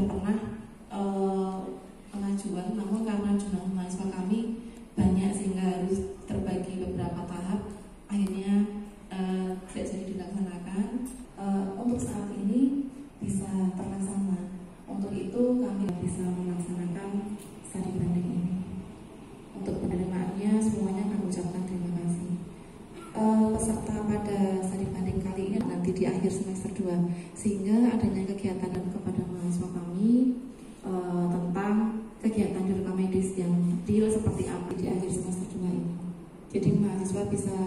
pernah pengajuan, namun karena jumlah mahasiswa kami banyak sehingga harus terbagi beberapa tahap, akhirnya tidak jadi dilaksanakan. Untuk saat ini bisa terlaksana. Untuk itu kami bisa melaksanakan studi banding ini. Untuk penerimaannya semuanya kami ucapkan terima kasih. Peserta pada studi banding kali ini nanti di akhir semester 2, sehingga adanya kegiatan kepada mahasiswa kami tentang kegiatan di rekam medis yang real seperti apa di akhir semester 2 ini. Jadi mahasiswa bisa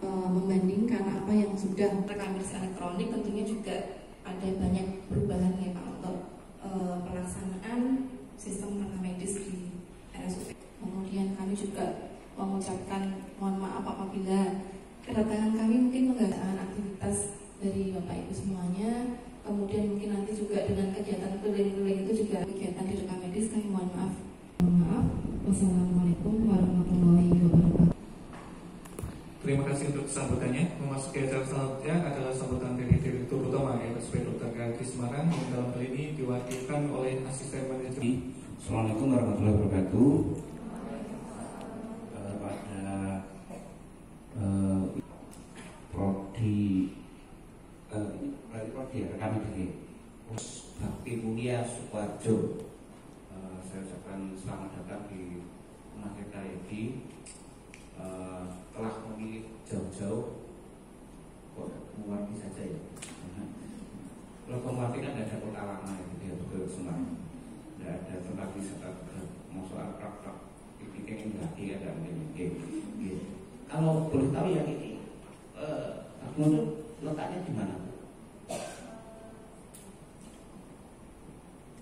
membandingkan apa yang sudah rekam medis elektronik, tentunya juga ada banyak perubahan ya Pak untuk pelaksanaan sistem rekam medis di RSUP. Kemudian kami juga mengucapkan mohon maaf apabila kedatangan kami mungkin mengganggu aktivitas dari Bapak Ibu semuanya. Kemudian mungkin nanti juga dengan kegiatan keliling-keliling itu juga kegiatan di rekam medis, kami mohon maaf. Wassalamualaikum warahmatullahi wabarakatuh. Terima kasih untuk sambutannya. Memasuki acara selanjutnya adalah sambutan dari Direktur Utama RSUP Dr. Gayatri Semarang yang dalam hal ini diwakilkan oleh Asisten Manajemen. Assalamualaikum warahmatullahi wabarakatuh. Prodi rekam medis Bakti Mulia Sukoharjo, saya ucapkan selamat datang di rumah kita ini. Telah memilih jauh-jauh kok Muwardi saja ya. Kalau Muwardi kan tidak ada kota lama ya, dia betul Semarang. Tidak ada tempat wisata masuk akrak pikir lagi ada mungkin. Kalau boleh tahu yang ini, letaknya di mana?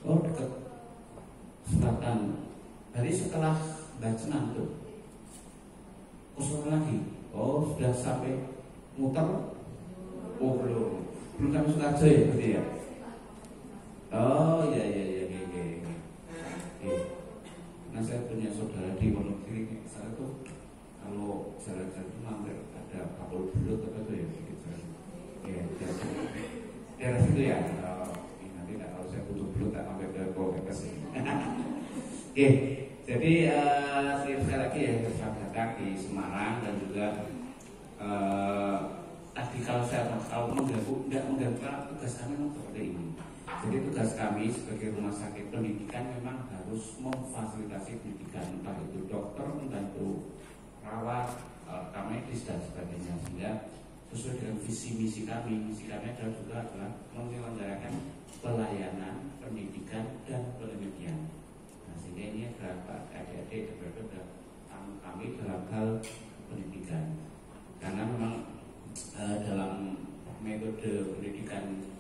Oh, dekat selatan. Dari setelah Bacenang tuh lagi. Oh, sudah sampai muter. Oh, belum sampai Sukoharjo ya berarti ya. Oh, iya. Nah, saya punya saudara di Wonogiri. Saya tuh kalau jalan-jalan itu mampir ada Kapol Bulut apa tuh ya, gitu. Ya, daerah situ ya. Nanti kalau saya butuh bulut tak sampai ke Polres. Oke. Jadi sekali lagi ya, selamat datang di Semarang. Dan juga tadi kalau saya tidak mengganggu tugas kami memang seperti ini. Jadi tugas kami sebagai rumah sakit pendidikan memang harus memfasilitasi pendidikan, entah itu dokter, entah itu perawat, rekam medis dan sebagainya, sehingga sesuai dengan visi misi kami adalah menyelenggarakan pelayanan pendidikan dan penelitian. Sehingga ini adalah adik-adik dan kami dalam hal pendidikan, karena memang dalam metode pendidikan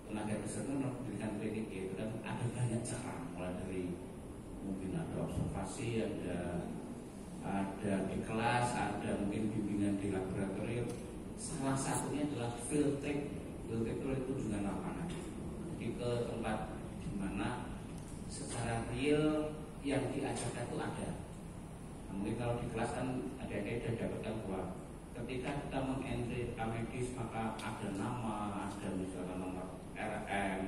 tenaga kesehatan, pendidikan klinik itu kan ada banyak cara, mulai dari mungkin ada observasi, ada di kelas, ada mungkin bimbingan di laboratorium. Salah satunya adalah field trip. Field trip itu juga lapangan, jadi ke tempat di mana secara real yang diajarkan itu ada. Nah, mungkin kalau di kelas kan ada dapatkan bahwa ketika kita mengentry rekam medis maka ada nama, ada misalkan nomor RM,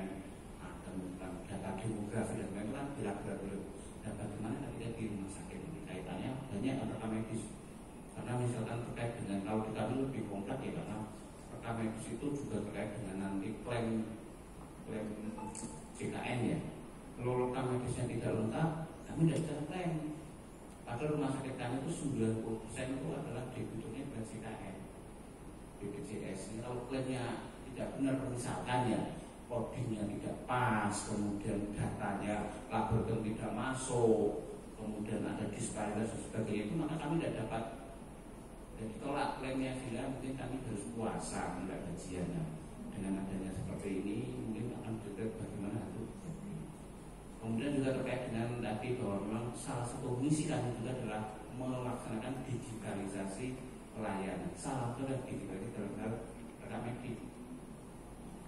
ada misalkan data demografi dan lain-lain kan di laboratorium. Dan bagaimana ketika di rumah sakit ini kaitannya banyak rekam medis, karena misalkan terkait dengan kalau di kami lebih kompleks ya, karena rekam medis itu juga terkait dengan nanti klaim JKN ya. Kalau rekam medisnya tidak lengkap, kami tidak bisa klaim. Padahal rumah sakit kami itu 90% itu adalah debiturnya JKN, BPJS. Ini kalau klaimnya tidak benar, misalkan ya codingnya tidak pas, kemudian datanya laboratorium tidak masuk, kemudian ada disparitas dan sebagainya, itu maka kami tidak dapat. Jadi tolak klaimnya, sehingga mungkin kami harus puasa tidak gajiannya. Dengan adanya seperti ini mungkin akan dilihat bagaimana itu. Kemudian juga terkait dengan tadi bahwa memang salah satu misi kami juga adalah melaksanakan digitalisasi pelayanan. Salah satu adalah digitalisasi dalam hal rekam medis.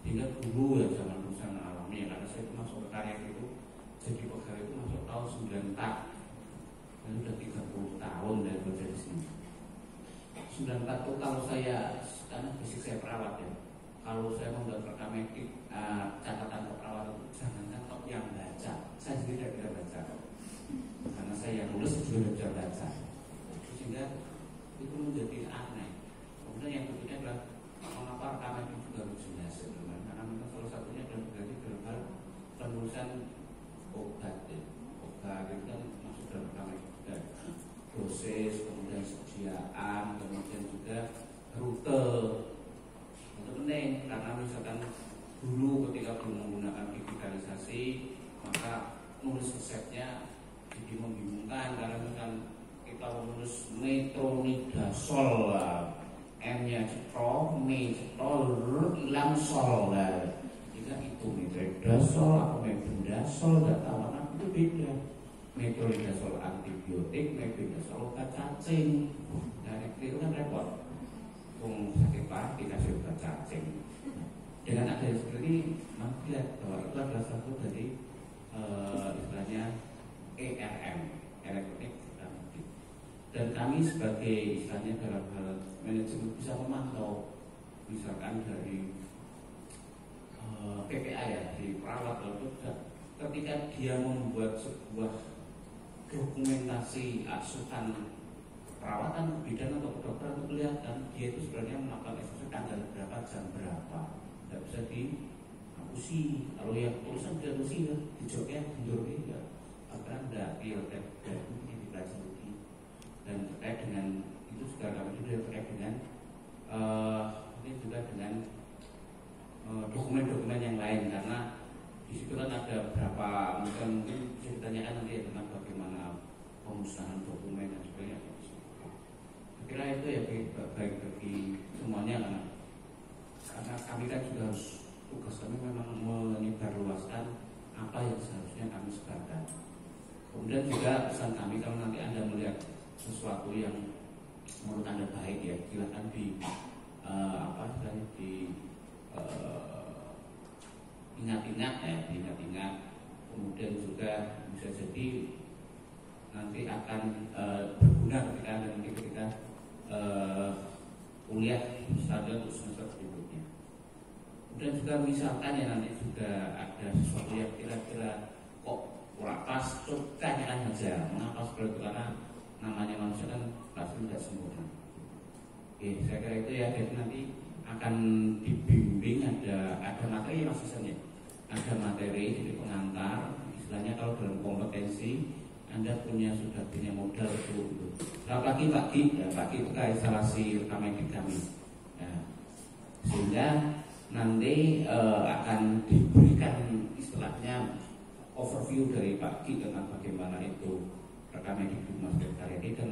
Sehingga dulu ya zaman perusahaan alami, karena saya itu masuk ke karya itu jadi pegawai itu masuk tahun 94, dan sudah 30 tahun dari kerja di sini. 94 itu kalau saya, karena basic saya perawat ya, kalau saya membuat rekam medis catatan keperawatan, jangankan jadi aneh. Kemudian yang berikutnya adalah mengapa rekaman itu juga harus jelas, karena memang salah satunya adalah berarti dalam penulisan obat itu kan masuk dalam rekaman juga proses, kemudian sediaan, kemudian juga rute. Itu penting karena misalkan dulu ketika belum menggunakan digitalisasi, maka nulis resepnya jadi membingungkan karena kan kita menulis metronidazol lah, M-nya cetrol, M cetrol, hilang sol lah. Jika itu metronidazol atau mebendazol, tidak tahu karena itu beda. Metronidazol antibiotik, mebendazol obat cacing. Nah itu kan repot. Sakit parah dikasih obat cacing. Dengan ada seperti ini, maka lihat bahwa itu adalah satu dari istilahnya ERM, elektronik termodik. Dan kami sebagai istilahnya dalam hal manajemen bisa memantau, misalkan dari PPA ya, dari perawat itu ketika dia membuat sebuah dokumentasi asuhan perawatan bidan atau kedokteran itu kelihatan dia itu sebenarnya melakukan eksekusi tanggal berapa, jam berapa, tidak bisa dihapusi. Kalau yang tulisan tidak hapusi ya, dijoknya mundur ya, karena tidak dan ini dipelajari. Dan terkait dengan itu juga kami juga terkait dengan ini juga dengan dokumen-dokumen yang lain karena di situ kan ada beberapa mungkin bisa ditanyakan nanti ya tentang bagaimana pemusnahan dokumen dan sebagainya. Saya kira itu ya baik bagi semuanya karena kami kan juga harus tugas kami memang menyebarluaskan apa yang seharusnya kami sebarkan. Kemudian juga pesan kami kalau nanti Anda melihat sesuatu yang menurut Anda baik ya silakan ingat-ingat. Kemudian juga bisa jadi nanti akan berguna ketika kuliah stadion untuk semester berikutnya. Kemudian juga misalkan ya nanti juga ada sesuatu yang kira-kira kok kurang pas, tanyakan saja mengapa seperti itu karena namanya manusia kan pasti tidak sempurna. Oke, saya kira itu ya. Jadi nanti akan dibimbing ada materi maksudnya, ada materi jadi pengantar. Istilahnya kalau dalam kompetensi Anda sudah punya modal itu. Apalagi Pak Ki itu kayak instalasi rekaman di kami. Nah, sehingga nanti akan diberikan istilahnya overview dari Pak Ki tentang bagaimana itu rekaman di Mas Karya ini dan